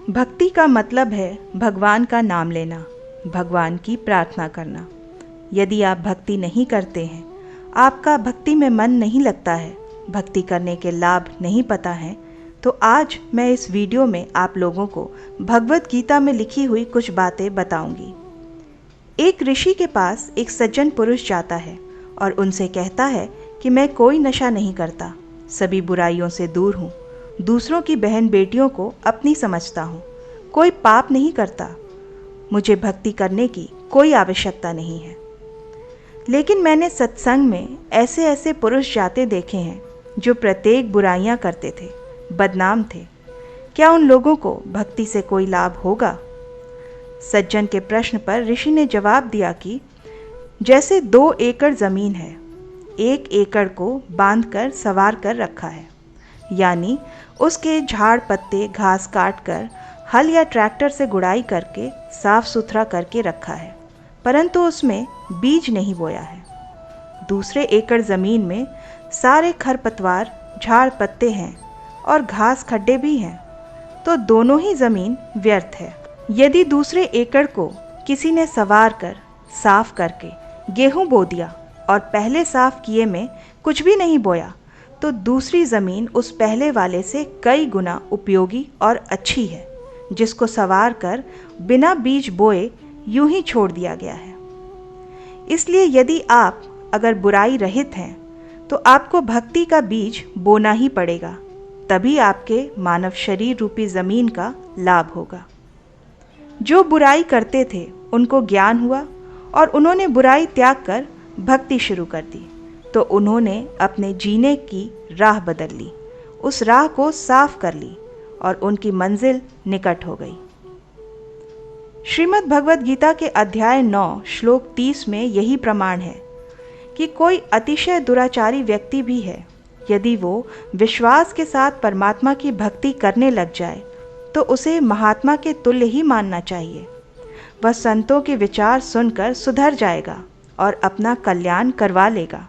भक्ति का मतलब है भगवान का नाम लेना, भगवान की प्रार्थना करना। यदि आप भक्ति नहीं करते हैं, आपका भक्ति में मन नहीं लगता है, भक्ति करने के लाभ नहीं पता है, तो आज मैं इस वीडियो में आप लोगों को भगवत गीता में लिखी हुई कुछ बातें बताऊंगी। एक ऋषि के पास एक सज्जन पुरुष जाता है और उनसे कहता है कि मैं कोई नशा नहीं करता, सभी बुराइयों से दूर हूँ, दूसरों की बहन बेटियों को अपनी समझता हूँ, कोई पाप नहीं करता, मुझे भक्ति करने की कोई आवश्यकता नहीं है। लेकिन मैंने सत्संग में ऐसे ऐसे पुरुष जाते देखे हैं जो प्रत्येक बुराइयां करते थे, बदनाम थे। क्या उन लोगों को भक्ति से कोई लाभ होगा? सज्जन के प्रश्न पर ऋषि ने जवाब दिया कि जैसे 2 एकड़ जमीन है, 1 एकड़ को बांधकर संवार कर रखा है, यानी उसके झाड़ पत्ते घास काट कर हल या ट्रैक्टर से गुड़ाई करके साफ सुथरा करके रखा है, परंतु उसमें बीज नहीं बोया है। दूसरे एकड़ ज़मीन में सारे खरपतवार, झाड़ पत्ते हैं और घास खड्डे भी हैं, तो दोनों ही ज़मीन व्यर्थ है। यदि दूसरे एकड़ को किसी ने संवार कर साफ करके गेहूं बो दिया और पहले साफ किए में कुछ भी नहीं बोया, तो दूसरी ज़मीन उस पहले वाले से कई गुना उपयोगी और अच्छी है, जिसको संवार कर बिना बीज बोए यूं ही छोड़ दिया गया है। इसलिए यदि आप अगर बुराई रहित हैं, तो आपको भक्ति का बीज बोना ही पड़ेगा, तभी आपके मानव शरीर रूपी ज़मीन का लाभ होगा। जो बुराई करते थे उनको ज्ञान हुआ और उन्होंने बुराई त्याग कर भक्ति शुरू कर दी, तो उन्होंने अपने जीने की राह बदल ली, उस राह को साफ कर ली और उनकी मंजिल निकट हो गई। श्रीमद् भगवद गीता के अध्याय 9 श्लोक 30 में यही प्रमाण है कि कोई अतिशय दुराचारी व्यक्ति भी है, यदि वो विश्वास के साथ परमात्मा की भक्ति करने लग जाए तो उसे महात्मा के तुल्य ही मानना चाहिए। वह संतों के विचार सुनकर सुधर जाएगा और अपना कल्याण करवा लेगा।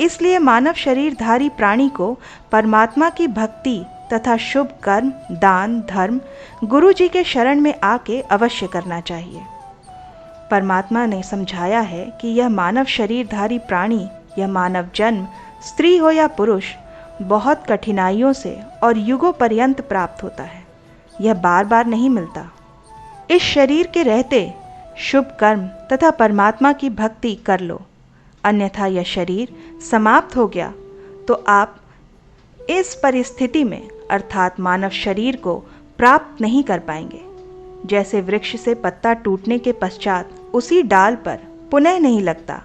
इसलिए मानव शरीरधारी प्राणी को परमात्मा की भक्ति तथा शुभ कर्म, दान, धर्म गुरु जी के शरण में आके अवश्य करना चाहिए। परमात्मा ने समझाया है कि यह मानव शरीरधारी प्राणी, यह मानव जन्म स्त्री हो या पुरुष, बहुत कठिनाइयों से और युगों पर्यंत प्राप्त होता है। यह बार बार नहीं मिलता। इस शरीर के रहते शुभ कर्म तथा परमात्मा की भक्ति कर लो, अन्यथा यह शरीर समाप्त हो गया तो आप इस परिस्थिति में अर्थात मानव शरीर को प्राप्त नहीं कर पाएंगे। जैसे वृक्ष से पत्ता टूटने के पश्चात उसी डाल पर पुनः नहीं लगता,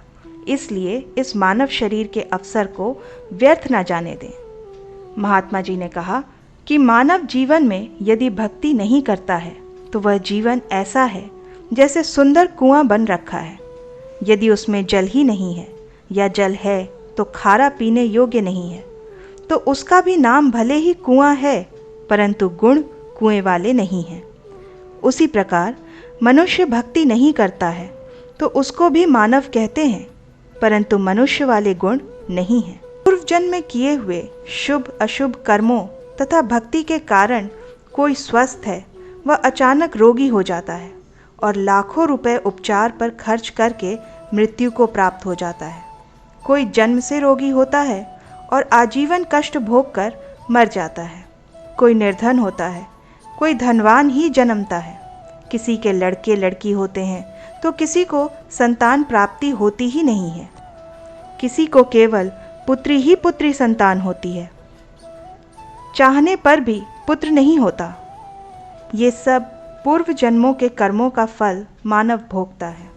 इसलिए इस मानव शरीर के अवसर को व्यर्थ न जाने दें। महात्मा जी ने कहा कि मानव जीवन में यदि भक्ति नहीं करता है तो वह जीवन ऐसा है जैसे सुंदर कुआं बन रखा है, यदि उसमें जल ही नहीं है या जल है तो खारा पीने योग्य नहीं है, तो उसका भी नाम भले ही कुआं है, परंतु गुण कुएं वाले नहीं हैं। उसी प्रकार मनुष्य भक्ति नहीं करता है तो उसको भी मानव कहते हैं, परंतु मनुष्य वाले गुण नहीं हैं। पूर्व जन्म में किए हुए शुभ अशुभ कर्मों तथा भक्ति के कारण कोई स्वस्थ है, वह अचानक रोगी हो जाता है और लाखों रुपए उपचार पर खर्च करके मृत्यु को प्राप्त हो जाता है। कोई जन्म से रोगी होता है और आजीवन कष्ट भोग कर मर जाता है। कोई निर्धन होता है, कोई धनवान ही जन्मता है। किसी के लड़के लड़की होते हैं तो किसी को संतान प्राप्ति होती ही नहीं है, किसी को केवल पुत्री ही पुत्री संतान होती है, चाहने पर भी पुत्र नहीं होता। ये सब पूर्व जन्मों के कर्मों का फल मानव भोगता है।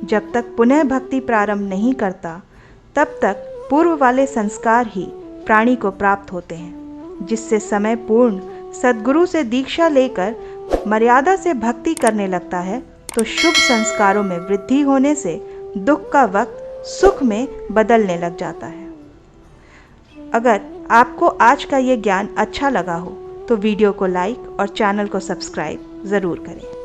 जब तक पुनः भक्ति प्रारंभ नहीं करता, तब तक पूर्व वाले संस्कार ही प्राणी को प्राप्त होते हैं, जिससे समय पूर्ण सद्गुरु से दीक्षा लेकर मर्यादा से भक्ति करने लगता है, तो शुभ संस्कारों में वृद्धि होने से दुख का वक्त सुख में बदलने लग जाता है। अगर आपको आज का ये ज्ञान अच्छा लगा हो तो वीडियो को लाइक और चैनल को सब्सक्राइब ज़रूर करें।